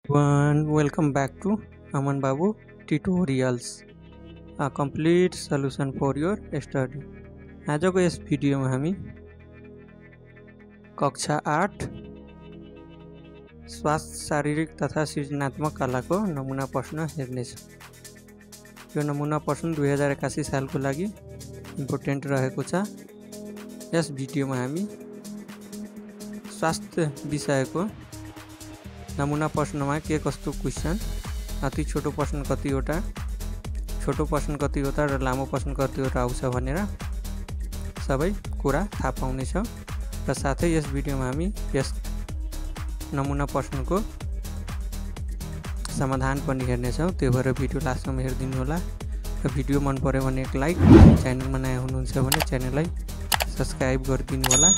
everyone, welcome back to Aman Babu Tutorials, a complete solution for your study. आजको यस भिडियोमा हामी कक्षा 8 स्वास्थ्य शारीरिक तथा सृजनात्मक कलाको नमुना प्रश्न हेर्नेछौँ। यो नमुना प्रश्न 2081 सालको लागि इम्पोर्टेन्ट रहेको छ। यस भिडियोमा हामी स्वास्थ्य विषयको नमुना प्रश्नमा के कस्तो क्वेशन, अति छोटो प्रश्न कतिवटा, छोटो प्रश्न कतिवटा र लामो प्रश्न कतिवटा आउँछ भनेर सबै कुरा थाहा पाउनेछौँ। र साथै यस भिडियोमा हामी यस नमुना प्रश्नको समाधान पनि हेर्नेछौँ। त्यो भएर भिडियो लास्टसम्म हेरिदिनु होला। र भिडियो मन पर्यो भने एक लाइक, च्यानलमा नयाँ हुनुहुन्छ भने च्यानललाई सब्स्क्राइब गरिदिनु होला।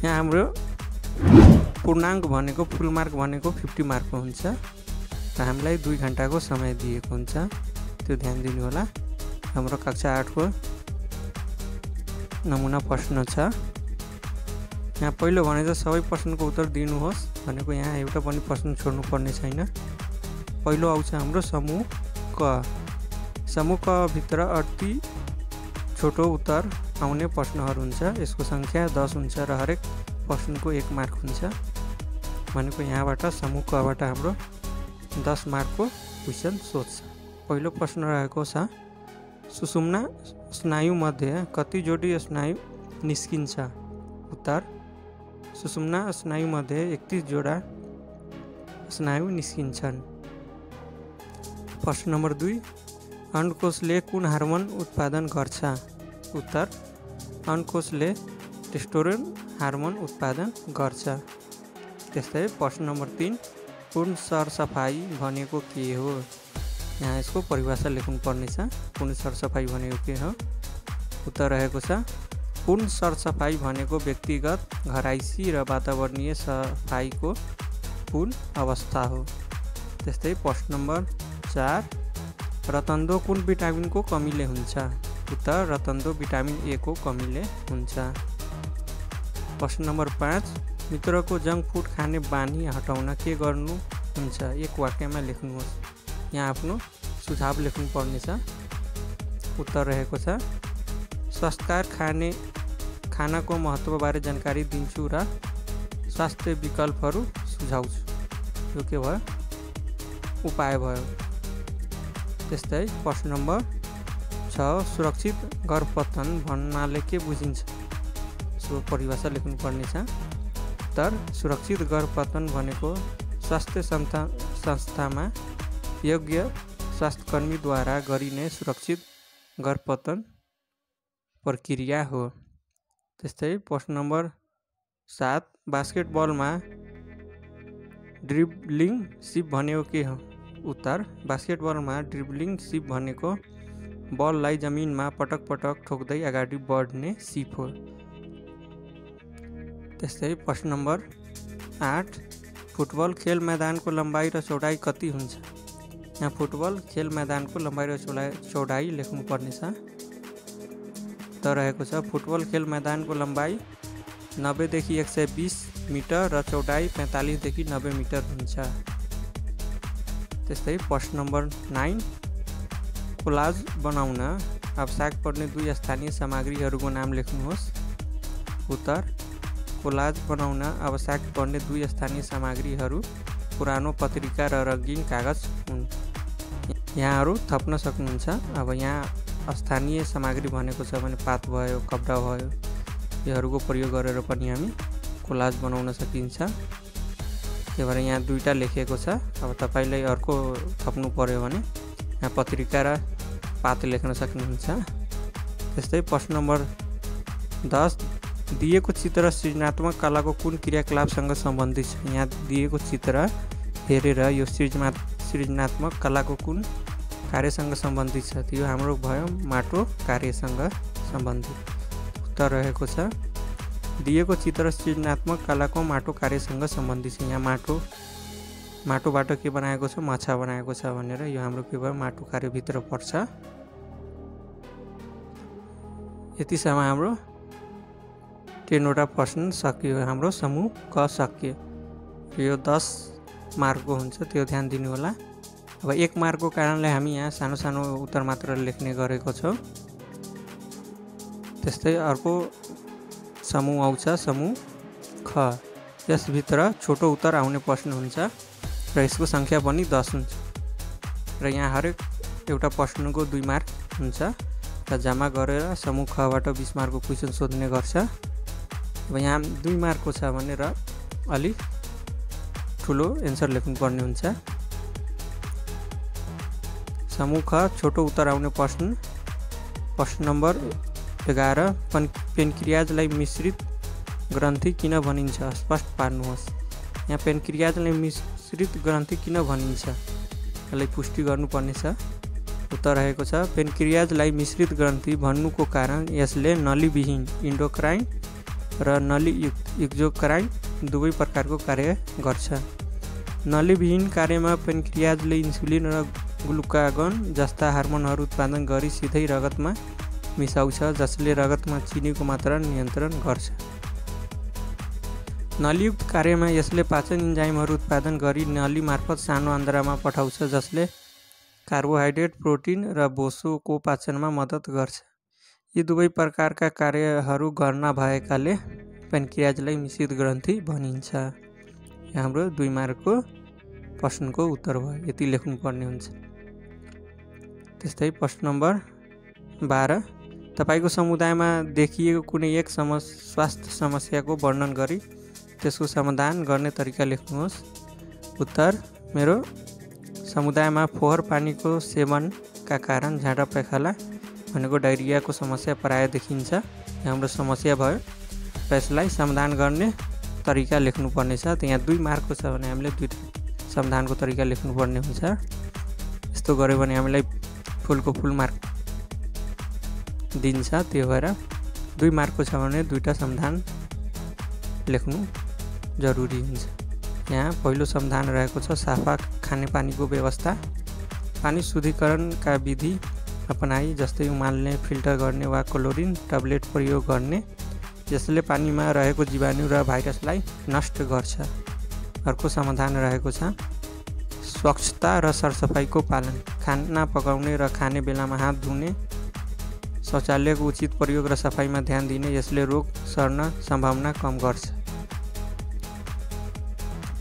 यहाँ हाम्रो पूर्णाङ्क भनेको फुल मार्क भनेको 50 मार्कको हुन्छ र हामीलाई 2 घण्टाको समय दिएको हुन्छ, त्यो ध्यान दिनु होला। हाम्रो कक्षा 8 को नमुना प्रश्न छ। यहाँ पहिलो भनेको सबै प्रश्नको उत्तर दिनुहोस् भनेको, यहाँ एउटा पनि प्रश्न छोड्नु पर्ने छैन। पहिलो आउँछ हाम्रो समूह क। समूह क भित्र अति छोटो उत्तर आउने प्रश्नहरू हुन्छ। यसको संख्या 10 हुन्छ र हरेक प्रश्नको 1 मार्क हुन्छ भनेको यहाँबाट समूह कबाट हाम्रो 10 मार्कको क्वेशन सोध्छ। पहिलो प्रश्न रहेको छ, सुषुम्ना स्नायु मध्ये कति जोडी स्नायु निस्किन्छ? उत्तर, सुषुम्ना स्नायु मध्ये 31 जोडा स्नायु निस्किन्छन्। प्रश्न नम्बर 2, अन्डकोशले कुन हार्मोन उत्पादन गर्छ? उत्तर, अन्डकोशले टेस्टोस्टेरोन हार्मोन उत्पादन गर्छ। त्यस्तै प्रश्न नम्बर 3, पूर्ण सरसफाइ भनेको के हो? यहाँ यसको परिभाषा लेख्नु पर्नेछ। पूर्ण सरसफाइ भनेको के हो? उत्तर रहेको छ, पूर्ण सरसफाइ भनेको व्यक्तिगत, घराइसी र वातावरणीय सफाइको पूर्ण अवस्था हो। त्यस्तै प्रश्न नम्बर 4, रतन्दो कुन भिटामिनको कमीले हुन्छ? उत्तर, रतन्दो भिटामिन ए को कमीले हुन्छ। प्रश्न नम्बर 5, मित्रको जङ्क फुड खाने बानी हटाउन के गर्नु हुन्छ? एक वाक्यमा लेख्नुहोस्। यहाँ आफ्नो सुझाव लेख्नु पर्नेछ। उत्तर रहेको छ, स्वस्थकर खानाको महत्त्वबारे जानकारी दिन्छु र स्वास्थ्य विकल्पहरू सुझाउँछु। यो के भयो? उपाय भयो। त्यस्तै प्रश्न नम्बर 6, सुरक्षित गर्भपतन भन्नाले के बुझिन्छ? सो परिभाषा लेख्नु पर्नेछ। उत्तर, सुरक्षित गर्भपतन भनेको स्वास्थ्य संस्थामा योग्य स्वास्थ्यकर्मीद्वारा गरिने सुरक्षित गर्भपतन प्रक्रिया हो। त्यस्तै प्रश्न नम्बर 7, बास्केटबलमा ड्रिब्लिङ सिप भनेको के हो? उत्तर, बास्केटबलमा ड्रिब्लिङ सिप भनेको बललाई जमिनमा पटक पटक ठोक्दै अगाडि बढ्ने सिप हो। त्यस्तै प्रश्न नम्बर 8, फुटबल खेल मैदानको लम्बाइ र चौडाइ कति हुन्छ? यहाँ फुटबल खेल मैदानको लम्बाइ र चौडाइ लेख्नु पर्नेछ। त रहेको छ, फुटबल खेल मैदानको लम्बाइ 90 देखि 120 मिटर र चौडाइ 45 देखि 90 मिटर हुन्छ। त्यस्तै प्रश्न नम्बर 9, कोलाज बनाउन आवश्यक पर्ने 2 स्थानीय सामग्रीहरूको नाम लेख्नुहोस्। उत्तर, कोलाज बनाउन आवश्यक पर्ने 2 स्थानीय सामग्रीहरू पुरानो पत्रिका र रङ्गीन कागज हुन्। यहाँहरू थप्न सक्नुहुन्छ। अब यहाँ स्थानीय सामग्री भनेको छ भने पात भयो, कपडा भयो, योहरूको प्रयोग गरेर पनि हामी कोलाज बनाउन सकिन्छ। त्यही भएर यहाँ 2टा लेखिएको छ। अब तपाईँलाई अर्को थप्नु पर्यो भने यहाँ पत्रिका र पात लेख्न सक्नुहुन्छ। त्यस्तै प्रश्न नम्बर 10, दिएको चित्र सृजनात्मक कलाको कुन क्रियाकलापसँग सम्बन्धित छ? यहाँ दिएको चित्र हेरेर यो सृजनात्मक कलाको कुन कार्यसँग सम्बन्धित छ? त्यो हाम्रो भयो माटो कार्यसँग सम्बन्धित। उत्तर रहेको छ, दिएको चित्र सृजनात्मक कलाको माटो कार्यसँग सम्बन्धित छ। यहाँ माटोबाट के बनाएको छ? माछा बनाएको छ भनेर यो हाम्रो के भयो? माटो कार्यभित्र पर्छ। यतिसम्म हाम्रो 10 वटा प्रश्न सकियो। हाम्रो समूह क सकियो। यो 10 मार्कको हुन्छ त्यो ध्यान दिनु होला। अब 1 मार्कको कारणले हामी यहाँ सानो सानो उत्तर मात्र लेख्ने गरेको छौँ। त्यस्तै अर्को समूह आउँछ समूह ख। यसभित्र छोटो उत्तर आउने प्रश्न हुन्छ र यसको सङ्ख्या पनि 10 हुन्छ र यहाँ हरेक एउटा प्रश्नको 2 मार्क हुन्छ र जम्मा गरेर समूह खबाट 20 मार्कको क्वेसन सोध्ने गर्छ। अब यहाँ 2 मार्कको छ भनेर अलि ठुलो एन्सर लेख्नुपर्ने हुन्छ। समूह ख छोटो उत्तर आउने प्रश्न नम्बर 11 पेन्क्रियाजलाई मिश्रित ग्रन्थि किन भनिन्छ स्पष्ट पार्नुहोस्। यहाँ पेन्क्रियाजलाई मिश्रित ग्रन्थि किन भनिन्छ यसलाई पुष्टि गर्नुपर्ने छ। उत्तर रहेको छ पेन्क्रियाजलाई मिश्रित ग्रन्थि भन्नुको कारण यसले नलीविहीन इन्डोक्राइन र नलीयुक्त एक्जोक्राइन दुवै प्रकारको कार्य गर्छ। नलीविहीन कार्यमा पेन्क्रियाजले इन्सुलिन र ग्लुकागन जस्ता हार्मोनहरू उत्पादन गरी सिधै रगतमा मिसाउँछ जसले रगतमा चिनीको मात्रा नियन्त्रण गर्छ। नलीयुक्त कार्यमा यसले पाचन इन्जाइमहरू उत्पादन गरी नली मार्फत सानो आन्द्रामा पठाउँछ जसले कार्बोहाइड्रेट प्रोटिन र बोसोको पाचनमा मद्दत गर्छ। यी दुवै प्रकारका कार्यहरू गर्न भएकाले पेन्क्रियाजलाई मिश्रित ग्रन्थि भनिन्छ। हाम्रो 2 मार्कको प्रश्नको उत्तर भयो, यति लेख्नुपर्ने हुन्छ। त्यस्तै प्रश्न नम्बर 12 तपाईको समुदायमा देखिएको कुनै एक स्वास्थ्य समस्याको वर्णन गरी त्यसको समाधान गर्ने तरिका लेख्नुहोस्। उत्तर मेरो समुदायमा फोहोर पानीको सेवनका कारण झाडा पैखाला भनेको डायरियाको समस्या प्राय देखिन्छ। हाम्रो समस्या भयो र यसलाई समाधान गर्ने तरिका लेख्नुपर्ने छ। त्यहाँ 2 मार्कको छ भने हामीले 2 समाधानको तरिका लेख्नुपर्ने हुन्छ। यस्तो गऱ्यो भने हामीलाई फुलको फुल मार्क दिन्छ। त्यो भएर 2 मार्कको छ भने 2टा समाधान लेख्नु जरुरी हुन्छ। यहाँ पहिलो समाधान रहेको छ साफा खानेपानीको व्यवस्था। पानी शुद्धिकरणका विधि अपनाई जस्तै उमाल्ने, फिल्टर गर्ने वा क्लोरिन ट्याब्लेट प्रयोग गर्ने यसले पानीमा रहेको जीवाणु र भाइरसलाई नष्ट गर्छ। अर्को समाधान रहेको छ स्वच्छता र सरसफाइको पालन। खाना पकाउने र खाने बेलामा हात धुने, शौचालयको उचित प्रयोग र सफाइमा ध्यान दिने यसले रोग सर्न सम्भावना कम गर्छ।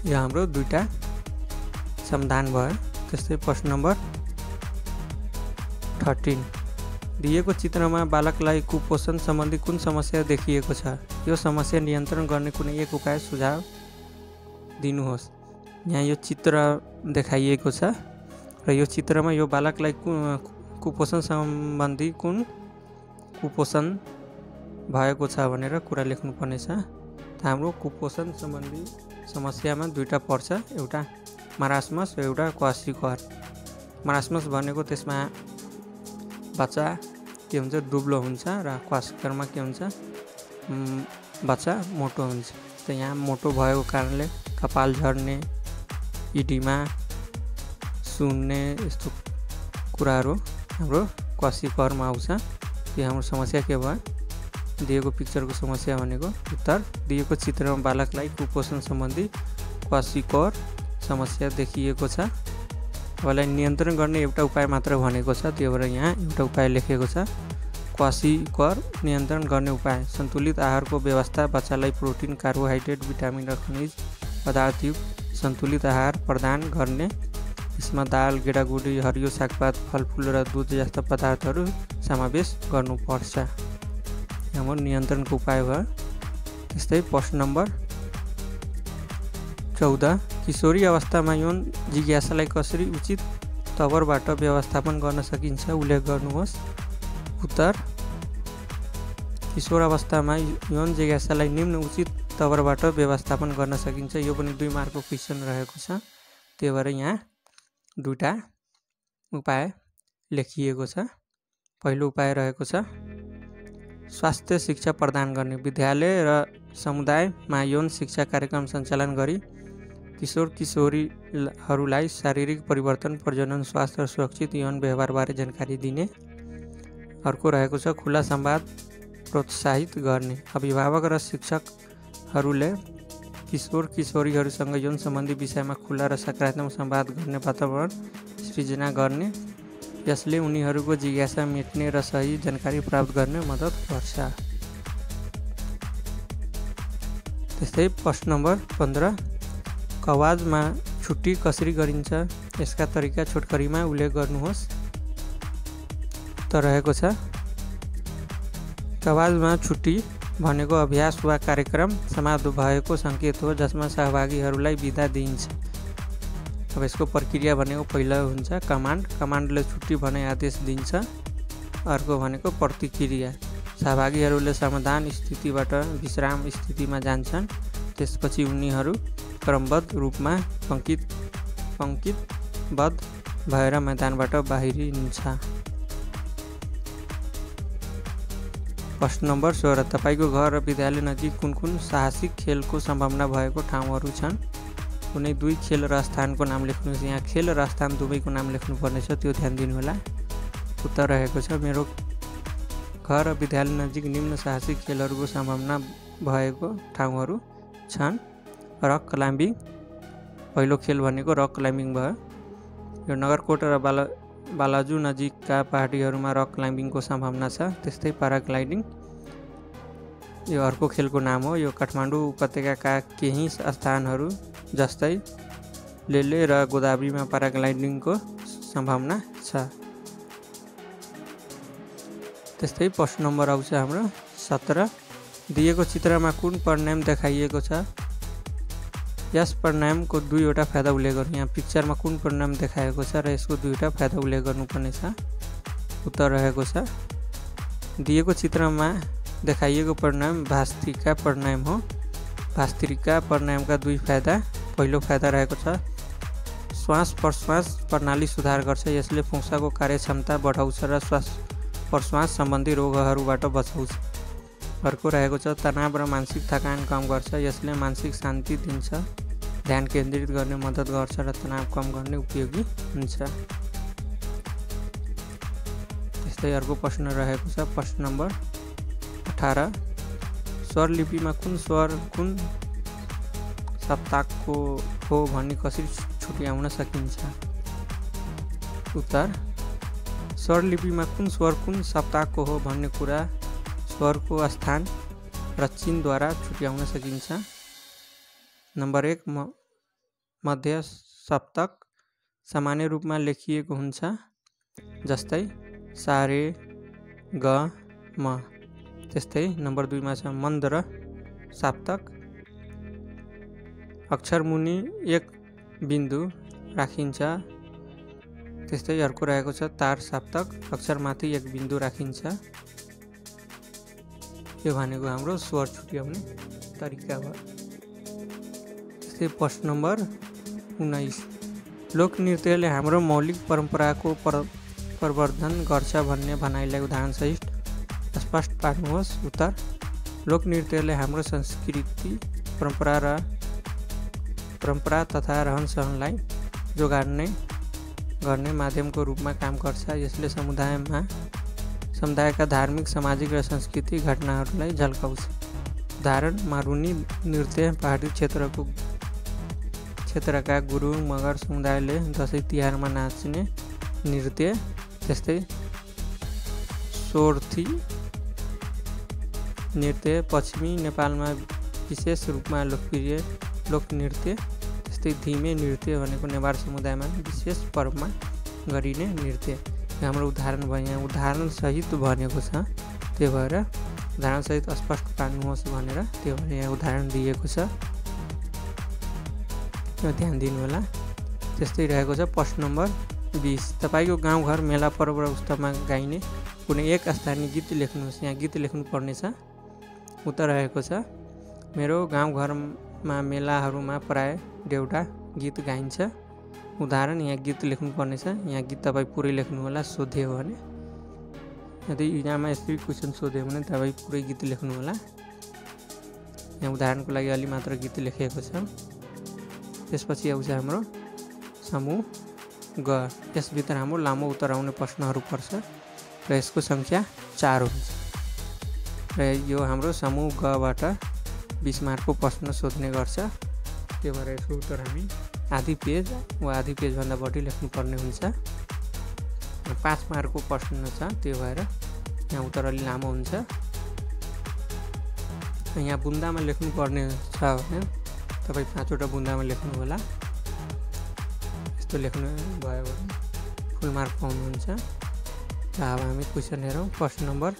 यो हाम्रो 2टा समाधान भयो। त्यस्तै प्रश्न नम्बर 13 दिएको चित्रमा बालकलाई कुपोषण सम्बन्धी कुन समस्या देखिएको छ? यो समस्या नियन्त्रण गर्ने कुनै एक उपाय सुझाव दिनुहोस्। यहाँ यो चित्र देखाइएको छ र यो चित्रमा यो बालकलाई कुपोषण सम्बन्धी कुन कुपोषण भएको छ भनेर कुरा लेख्नुपर्ने छ। हाम्रो कुपोषण सम्बन्धी समस्यामा 2टा पर्छ, एउटा मारास्मस र एउटा क्वासिकर। मारास्मस भनेको त्यसमा बच्चा के हुन्छ दुब्लो हुन्छ र क्वासिकरमा के हुन्छ बच्चा मोटो हुन्छ। त यहाँ मोटो भएको कारणले कपाल झर्ने, इडिमा सुन्ने यस्तो कुराहरू हाम्रो क्वासिकरमा आउँछ। त्यो हाम्रो समस्या के भयो? दिएको पिक्चरको समस्या भनेको उत्तर दिएको चित्रमा बालकलाई कुपोषण सम्बन्धी क्वासिकर समस्या देखिएको छ। यसलाई नियन्त्रण गर्ने एउटा उपाय मात्र भनेको छ, त्यो भएर यहाँ एउटा उपाय लेखेको छ। क्वासिकर नियन्त्रण गर्ने उपाय सन्तुलित आहारको व्यवस्था, बच्चालाई प्रोटिन, कार्बोहाइड्रेट, भिटामिन र खनिज पदार्थयुक्त सन्तुलित आहार प्रदान गर्ने। यसमा दाल, गेडागुडी, हरियो सागपात, फलफुल र दुध जस्ता पदार्थहरू समावेश गर्नुपर्छ। हाम्रो नियन्त्रणको उपाय भयो। त्यस्तै प्रश्न नम्बर 14 किशोरी अवस्थामा यौन जिज्ञासालाई कसरी उचित तवरबाट व्यवस्थापन गर्न सकिन्छ उल्लेख गर्नुहोस्। उत्तर किशोर अवस्थामा यौन जिज्ञासालाई निम्न उचित तवरबाट व्यवस्थापन गर्न सकिन्छ। यो पनि 2 मार्कको क्वेसन रहेको छ। त्यही भएर यहाँ 2टा उपाय लेखिएको छ। पहिलो उपाय रहेको छ स्वास्थ्य शिक्षा प्रदान गर्ने। विद्यालय र समुदायमा यौन शिक्षा कार्यक्रम सञ्चालन गरी किशोर किशोरीहरूलाई शारीरिक परिवर्तन, प्रजनन, स्वास्थ्य र सुरक्षित यौन व्यवहारबारे जानकारी दिने। अर्को रहेको छ खुला संवाद प्रोत्साहित गर्ने। अभिभावक र शिक्षकहरूले किशोर किशोरीहरूसँग यौन सम्बन्धी विषयमा खुला र सकारात्मक संवाद गर्ने वातावरण सृजना गर्ने, यसले उनीहरूको जिज्ञासा मेट्ने र सही जानकारी प्राप्त गर्ने मद्दत गर्छ। त्यस्तै प्रश्न नम्बर 15 कवाजमा छुट्टी कसरी गरिन्छ, यसका तरिका छोटकरीमा उल्लेख गर्नुहोस्। त रहेको छ कवाजमा छुट्टी भनेको अभ्यास वा कार्यक्रम समाप्त भएको सङ्केत हो जसमा सहभागीहरूलाई बिदा दिइन्छ। अब यसको प्रक्रिया भनेको पहिला हुन्छ कमान्डले छुट्टी भने आदेश दिन्छ। अर्को भनेको प्रतिक्रिया, सहभागीहरूले समाधान स्थितिबाट विश्राम स्थितिमा जान्छन्। त्यसपछि उनीहरू क्रमबद्ध रूपमा पङ्क्तिबद्ध भएर मैदानबाट बाहिरिन्छ। प्रश्न नम्बर 16 तपाईँको घर र विद्यालय नजिक कुन कुन साहसिक खेलको सम्भावना भएको ठाउँहरू छन्? कुनै 2 खेल र स्थानको नाम लेख्नुहोस्। यहाँ खेल र स्थान दुवैको नाम लेख्नुपर्नेछ, त्यो ध्यान दिनुहोला। उत्तर रहेको छ मेरो घर र विद्यालय नजिक निम्न साहसिक खेलहरूको सम्भावना भएको ठाउँहरू छन्। रक क्लाइम्बिङ, पहिलो खेल भनेको रक क्लाइम्बिङ भयो। यो नगरकोट र बालाजु नजिकका पहाडीहरूमा रक क्लाइम्बिङको सम्भावना छ। त्यस्तै प्याराग्लाइडिङ, यो अर्को खेलको नाम हो। यो काठमाडौँ उपत्यकाका केही स्थानहरू जस्तै लेले र गोदावरीमा प्याराग्लाइडिङको सम्भावना छ। त्यस्तै प्रश्न नम्बर आउँछ हाम्रो 17 दिएको चित्रमा कुन परिणाम देखाइएको छ, यस परिणामको 2वटा फाइदा उल्लेख गर्नु। यहाँ पिक्चरमा कुन परिणाम देखाएको छ र यसको 2वटा फाइदा उल्लेख गर्नुपर्ने छ। उत्तर रहेको छ दिएको चित्रमा देखाइएको परिणाम भास्त्रिका परिणाम हो। भास्त्रिका परिणामका 2 फाइदा, पहिलो फाइदा रहेको छ श्वास प्रश्वास प्रणाली सुधार गर्छ, यसले फोक्साको कार्यक्षमता बढाउँछ र श्वास प्रश्वास सम्बन्धी रोगहरूबाट बचाउँछ। अर्को रहेको छ तनाव र मानसिक थकान कम गर्छ, यसले मानसिक शान्ति दिन्छ, ध्यान केन्द्रित गर्ने मद्दत गर्छ र तनाव कम गर्ने उपयोगी हुन्छ। त्यस्तै अर्को प्रश्न रहेको छ प्रश्न नम्बर 18 स्वरलिपिमा कुन स्वर कुन सप्तकको हो भन्ने कसरी छुट्याउन सकिन्छ? उत्तर स्वरलिपिमा कुन स्वर कुन सप्तकको हो भन्ने कुरा स्वरको स्थान र चिन्हद्वारा छुट्याउन सकिन्छ। नम्बर 1 मध्य सप्तक सामान्य रूपमा लेखिएको हुन्छ, जस्तै सा रे ग म। त्यस्तै नम्बर 2 मा छ मन्द सप्तक, अक्षर मुनि 1 बिन्दु राखिन्छ। त्यस्तै अर्को रहेको छ तार सप्तक, अक्षरमाथि 1 बिन्दु राखिन्छ। यो भनेको हाम्रो स्वर छुट्याउने तरिका हो। त्यस्तै प्रश्न नम्बर 19 लोकनृत्यले हाम्रो मौलिक परम्पराको प्रवर्धन गर्छ भन्ने भनाइलाई उदाहरणसहित स्पष्ट पार्नुहोस्। उत्तर लोकनृत्यले हाम्रो संस्कृति परम्परा तथा रहनसहनलाई जोगाउने गर्ने माध्यमको रूपमा काम गर्छ। यसले समुदायका धार्मिक, सामाजिक र सांस्कृतिक घटनाहरूलाई झल्काउँछ। उदाहरण मारुनी नृत्य पहाडी क्षेत्रका गुरुङ मगर समुदायले दसैँ तिहारमा नाच्ने नृत्य। त्यस्तै सोर्थी नृत्य पश्चिमी नेपालमा विशेष रूपमा लोकप्रिय लोकनृत्य। त्यस्तै धिमे नृत्य भनेको नेवार समुदायमा विशेष पर्वमा गरिने नृत्य। हाम्रो उदाहरण भयो, यहाँ उदाहरणसहित भनेको छ, त्यो भएर उदाहरणसहित स्पष्ट पार्नुहोस् भनेर त्यो भएर यहाँ उदाहरण दिएको छ, यो ध्यान दिनु होला। त्यस्तै रहेको छ प्रश्न नम्बर 20 तपाईँको गाउँघर मेला पर्व र उत्सवमा गाइने कुनै एक स्थानीय गीत लेख्नुहोस्। यहाँ गीत लेख्नु पर्नेछ। उत्तर रहेको छ मेरो गाउँघरमा मेलाहरूमा प्राय देउडा गीत गाइन्छ। उदाहरण यहाँ गीत लेख्नु पर्नेछ। यहाँ गीत तपाईँ पुरै लेख्नु होला सोध्यो भने। यदि इक्जाममा यस्तै क्वेसन सोध्यो भने तपाईँ पुरै गीत लेख्नु होला। यहाँ उदाहरणको लागि अलि मात्र गीत लेखेको छ। त्यसपछि आउँछ हाम्रो समूह ग। यसभित्र हाम्रो लामो उत्तर आउने प्रश्नहरू पर्छ र यसको सङ्ख्या 4 हुन्छ। र यो हाम्रो समूह गबाट 20 मार्कको प्रश्न सोध्ने गर्छ। त्यो भएर यसको उत्तर हामी आधी पेज वा आधी पेजभन्दा बढी लेख्नुपर्ने हुन्छ। 5 मार्कको प्रश्न छ, त्यो भएर यहाँ उत्तर अलि लामो हुन्छ। यहाँ बुन्दामा लेख्नुपर्ने छ भने तपाईँ 5वटा बुन्दामा लेख्नु होला। यस्तो लेख्नु भयो भने फुल मार्क पाउनुहुन्छ। र अब हामी क्वेसन हेरौँ। प्रश्न नम्बर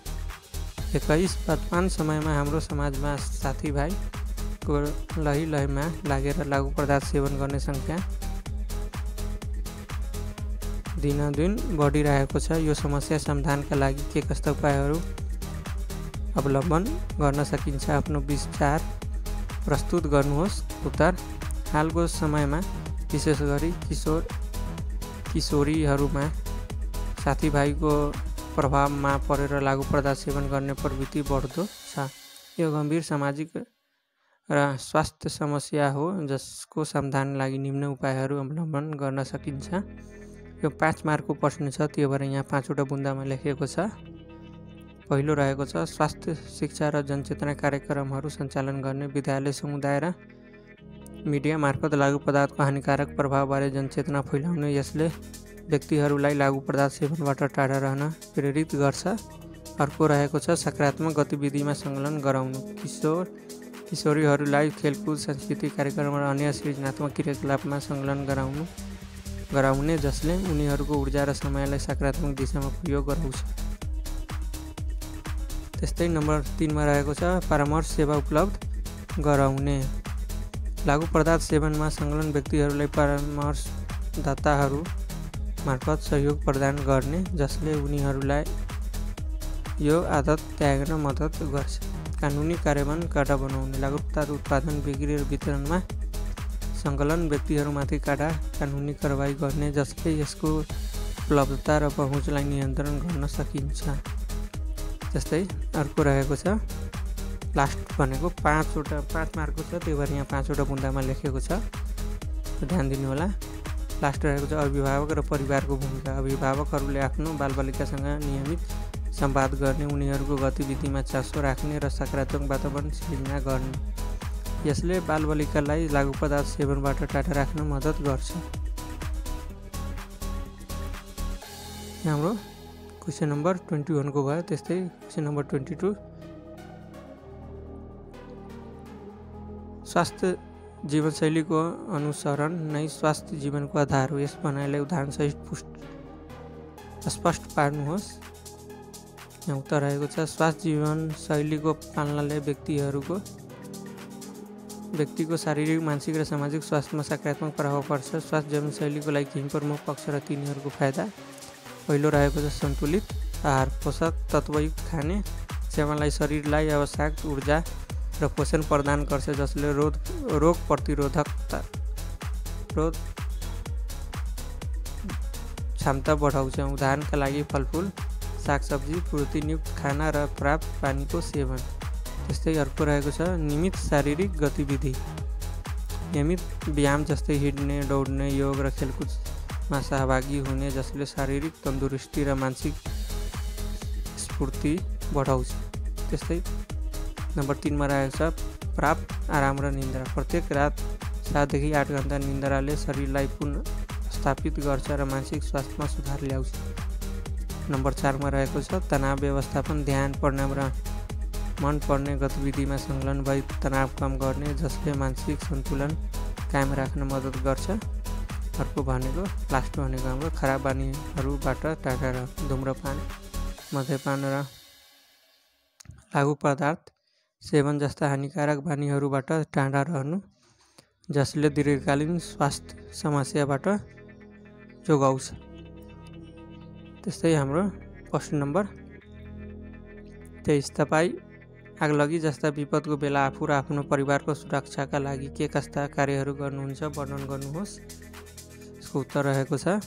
21। वर्तमान समयमा हाम्रो समाजमा साथीभाइको लहीमा लागेर लागु पदार्थ सेवन गर्ने सङ्ख्या दिनदिन बढिरहेको छ। यो समस्या समाधानका लागि के कस्ता उपायहरू अवलम्बन गर्न सकिन्छ? आफ्नो विचार प्रस्तुत गर्नुहोस्। उत्तर: हालको समयमा विशेष गरी किशोरीहरूमा साथीभाइको प्रभावमा परेर लागु पदार्थ सेवन गर्ने प्रवृत्ति बढ्दो छ। यो गम्भीर सामाजिक र स्वास्थ्य समस्या हो, जसको समाधानका लागि निम्न उपायहरू अवलम्बन गर्न सकिन्छ। यो 5 मार्कको प्रश्न छ, त्यो भएर यहाँ 5वटा बुन्दामा लेखिएको छ। पहिलो रहेको छ स्वास्थ्य शिक्षा र जनचेतना कार्यक्रमहरू सञ्चालन गर्ने विद्यालय, समुदाय र मिडिया मार्फत लागु पदार्थको हानिकारक प्रभावबारे जनचेतना फैलाउने। यसले व्यक्तिहरूलाई लागु पदार्थ सेवनबाट टाढा रहन प्रेरित गर्छ। अर्को रहेको छ सकारात्मक गतिविधिमा सङ्कलन गराउनु। किशोरीहरूलाई खेलकुद, सांस्कृतिक कार्यक्रम र अन्य सृजनात्मक क्रियाकलापमा सङ्कलन गराउने, जसले उनीहरूको ऊर्जा र समयलाई सकारात्मक दिशामा प्रयोग गराउँछ। त्यस्तै नम्बर 3मा रहेको छ परामर्श सेवा उपलब्ध गराउने। लागु पदार्थ सेवनमा सङ्कलन व्यक्तिहरूलाई परामर्शदाताहरू मार्फत सहयोग प्रदान गर्ने, जसले उनीहरूलाई यो आदत त्याग्न मद्दत गर्छ। कानुनी कार्यान्वयन कडा बनाउने। लागु पदार्थ उत्पादन, बिक्री र वितरणमा सङ्कलन व्यक्तिहरूमाथि कडा कानुनी कारबाही गर्ने, जसले यसको उपलब्धता र पहुँचलाई नियन्त्रण गर्न सकिन्छ। त्यस्तै अर्को रहेको छ लास्ट भनेको 5 मार्कको छ, त्यो भएर यहाँ 5वटा बुन्दामा लेखेको छ, ध्यान दिनु होला। लास्ट रहेको छ अभिभावक र परिवारको भूमिका। अभिभावकहरूले आफ्नो बालबालिकासँग नियमित संवाद गर्ने, उनीहरूको गतिविधिमा चासो राख्ने र सकारात्मक वातावरण सिर्जना गर्ने। यसले बालबालिकालाई लागु पदार्थ सेवनबाट टाढा राख्न मद्दत गर्छ। हाम्रो क्वेसन नम्बर 21 को भयो। त्यस्तै क्वेसन नम्बर 22 स्वास्थ्य जीवनशैलीको अनुसरण नै स्वास्थ्य जीवनको आधार हो। यस भनाइलाई उदाहरणसहित स्पष्ट पार्नुहोस्। यहाँ उत्तर रहेको छ स्वास्थ्य जीवनशैलीको पालनाले व्यक्तिको शारीरिक, मानसिक र सामाजिक स्वास्थ्यमा सकारात्मक प्रभाव पर्छ। स्वास्थ्य जीवनशैलीको लागि केही प्रमुख पक्ष र तिनीहरूको फाइदा। पहिलो रहेको छ सन्तुलित आहार। पोषक तत्त्वयुक्त खाने सेवनलाई शरीरलाई आवश्यक ऊर्जा र पोषण प्रदान गर्छ, जसले रोग प्रतिरोधकता क्षमता बढाउँछ। उदाहरणका लागि फलफुल, सागसब्जी, प्रोटिनयुक्त खाना र पर्याप्त पानीको सेवन। त्यस्तै अर्को रहेको छ नियमित शारीरिक गतिविधि। नियमित व्यायाम जस्तै हिँड्ने, दौड्ने, योग र खेलकुदमा सहभागी हुने, जसले शारीरिक तन्दुरुस्ती र मानसिक स्फूर्ति बढाउँछ। त्यस्तै नम्बर 3मा रहेको छ पर्याप्त आराम र निन्द्रा। प्रत्येक रात 7 देखि 8 घण्टा निन्द्राले शरीरलाई पुनः स्थापित गर्छ र मानसिक स्वास्थ्यमा सुधार ल्याउँछ। नम्बर 4मा रहेको छ तनाव व्यवस्थापन। ध्यान, प्राणायाम र मन पर्ने गतिविधिमा सङ्कलन भई तनाव कम गर्ने, जसले मानसिक सन्तुलन कायम राख्न मद्दत गर्छ। अर्को भनेको लास्ट भनेको हाम्रो खराब बानीहरूबाट टाढा रह। धुम्रपान, मद्यपान र लागु पदार्थ सेवन जस्ता हानिकारक बानीहरूबाट टाढा रहनु, जसले दीर्घकालीन स्वास्थ्य समस्याबाट जोगाउँछ। त्यस्तै हाम्रो प्रश्न नम्बर 23। तपाईँ आगलगी जस्ता विपदको बेला आफू र आफ्नो परिवारको सुरक्षाका लागि के कस्ता कार्यहरू गर्नुहुन्छ, वर्णन गर्नुहोस्। यसको उत्तर रहेको छ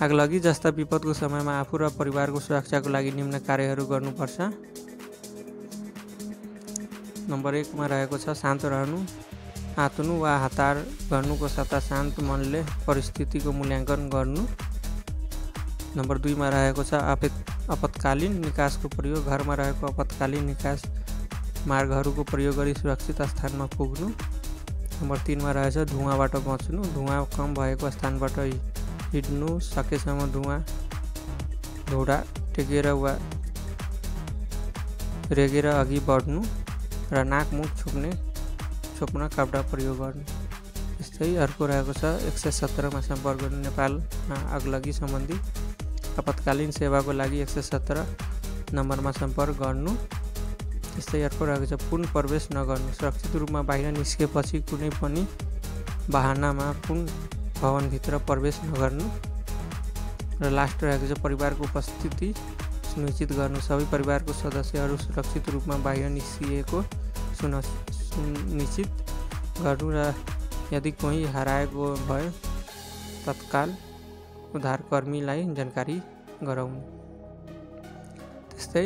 आगलगी जस्ता विपदको समयमा आफू र परिवारको सुरक्षाको लागि निम्न कार्यहरू गर्नुपर्छ। नम्बर 1मा रहेको छ शान्त रहनु। आत्नु वा हतार गर्नुको सट्टा शान्त मनले परिस्थितिको मूल्याङ्कन गर्नु। नम्बर 2मा रहेको छ आपतकालीन निकासको प्रयोग। घरमा रहेको आपतकालीन निकास मार्गहरूको प्रयोग गरी सुरक्षित स्थानमा पुग्नु। नम्बर 3 मा रहेछ धुवाँबाट बच्नु, धुवाँ कम भएको स्थानबाट हिँड्नु, सकेसम्म धुरा टेकेर वा रेगेर अघि बढ्नु र नाक मुख छोप्न कपडा प्रयोग गर्नु। त्यस्तै अर्को रहेको छ 117 मा सम्पर्क गर्नु, नेपालमा आगलगी सम्बन्धी आपतकालीन सेवाको लागि 117 नम्बरमा सम्पर्क गर्नु। त्यस्तै अर्को रहेको छ पुन प्रवेश नगर्नु, सुरक्षित रूपमा बाहिर निस्केपछि कुनै पनि बहानामा पुन भवनभित्र प्रवेश नगर्नु। र लास्ट रहेको छ परिवारको उपस्थिति सुनिश्चित गर्नु, सबै परिवारको सदस्यहरू सुरक्षित रूपमा बाहिर निस्किएको सुनिश्चित गर्नु र यदि कोही हराएको भए तत्काल उद्धारकर्मीलाई जानकारी गराउनु। त्यस्तै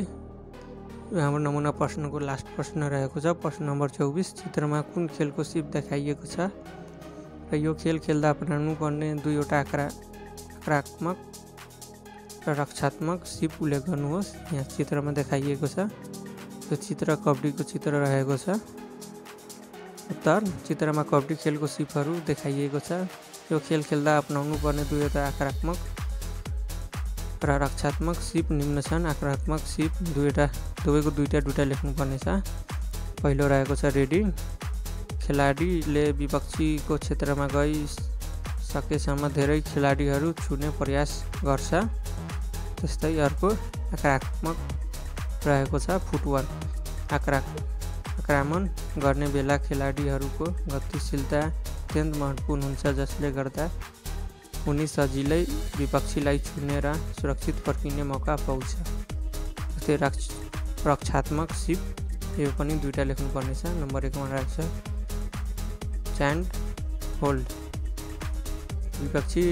हाम्रो नमुना प्रश्नको लास्ट प्रश्न रहेको छ प्रश्न नम्बर 24, चित्रमा कुन खेलको सिप देखाइएको छ र यो खेल खेल्दा अपनाउनु पर्ने दुईवटा आक्रामक र रक्षात्मक सिप उल्लेख गर्नुहोस्। यहाँ चित्रमा देखाइएको छ, यो चित्र कबड्डीको चित्र रहेको छ। उत्तर, चित्रमा कबड्डी खेलको सिपहरू देखाइएको छ। यो खेल खेल्दा अपनाउनु पर्ने दुईवटा आक्रामक र रक्षात्मक सिप निम्न छन्। आक्रामक सिप दुवैको दुईटा लेख्नुपर्ने छ। पहिलो रहेको छ रेडी, खेलाडीले विपक्षीको क्षेत्रमा गई सकेसम्म धेरै खेलाडीहरू छुने प्रयास गर्छ। त्यस्तै अर्को आक्रामक रहेको छ फुटवर्क, आक्रमण गर्ने बेला खेलाडीहरूको गतिशीलता अत्यन्त महत्त्वपूर्ण हुन्छ, जसले गर्दा उनी सजिलै विपक्षीलाई छुने र सुरक्षित फर्किने मौका पाउँछ। त्यस्तै रक्षात्मक सिप, यो पनि दुईटा लेख्नुपर्ने छ। नम्बर 1 मा रहेको छ च्यान्ड होल्ड, विपक्षी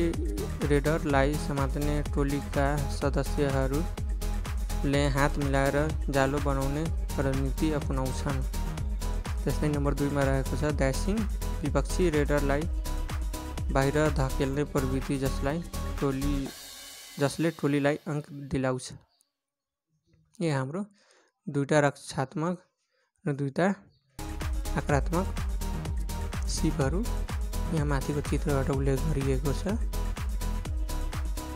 रेडरलाई समात्ने टोलीका सदस्यहरूले हात मिलाएर जालो बनाउने रणनीति अपनाउँछन्। त्यस्तै नम्बर 2 मा रहेको छ ड्यासिङ, विपक्षी रेडरलाई बाहिर धकेल्ने प्रवृत्ति जसले टोलीलाई अङ्क दिलाउँछ। यो हाम्रो दुईटा रक्षात्मक र दुईटा आक्रामक सिपहरू यहाँ माथिको चित्रबाट उल्लेख गरिएको छ।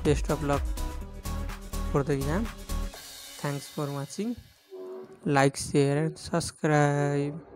Best of luck for the exam. Thanks for watching. Like, share and subscribe.